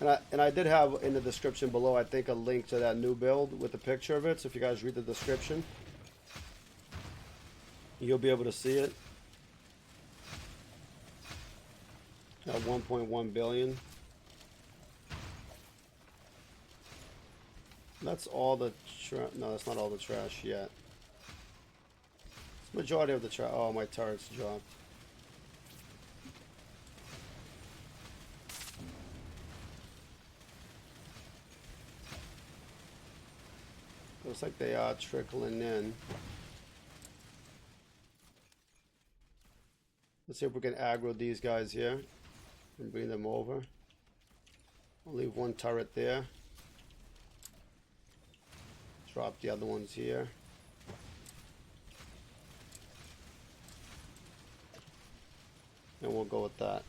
And I did have in the description below, I think, a link to that new build with a picture of it. So if you guys read the description, you'll be able to see it. At 1.1 billion. That's all the no, that's not all the trash yet. It's majority of the trash. Oh, my turrets dropped. Looks like they are trickling in. Let's see if we can aggro these guys here and bring them over. I'll leave one turret there. Drop the other ones here. And we'll go with that.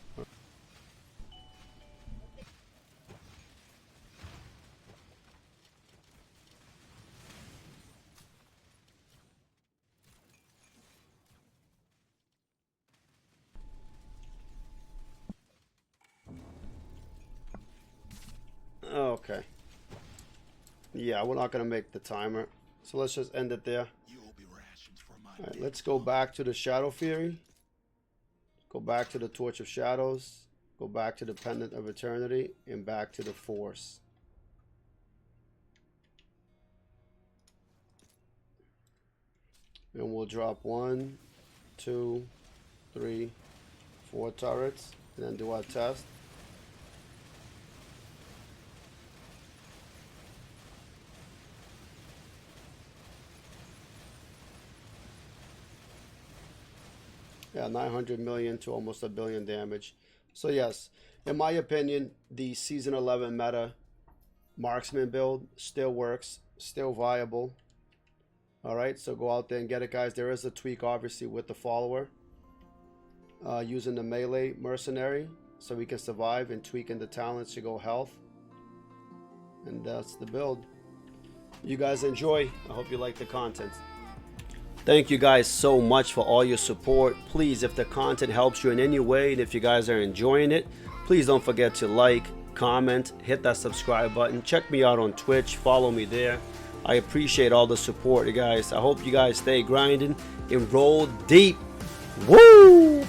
Okay. Yeah, we're not gonna make the timer, so let's just end it there. You'll be rations for my All right, big let's go back to the Shadow Fury. Go back to the Torch of Shadows. Go back to the Pendant of Eternity, and back to the Force. And we'll drop 1, 2, 3, 4 turrets, and then do our test. Yeah, 900 million to almost 1 billion damage. So yes, in my opinion, the Season 11 meta Marksman build still works, still viable. Alright, so go out there and get it, guys. There is a tweak, obviously, with the follower. Using the melee mercenary, so we can survive, and tweaking the talents to go health. And that's the build. You guys enjoy. I hope you like the content. Thank you guys so much for all your support. Please, if the content helps you in any way, and if you guys are enjoying it, please don't forget to like, comment, hit that subscribe button. Check me out on Twitch. Follow me there. I appreciate all the support, you guys. I hope you guys stay grinding and roll deep. Woo!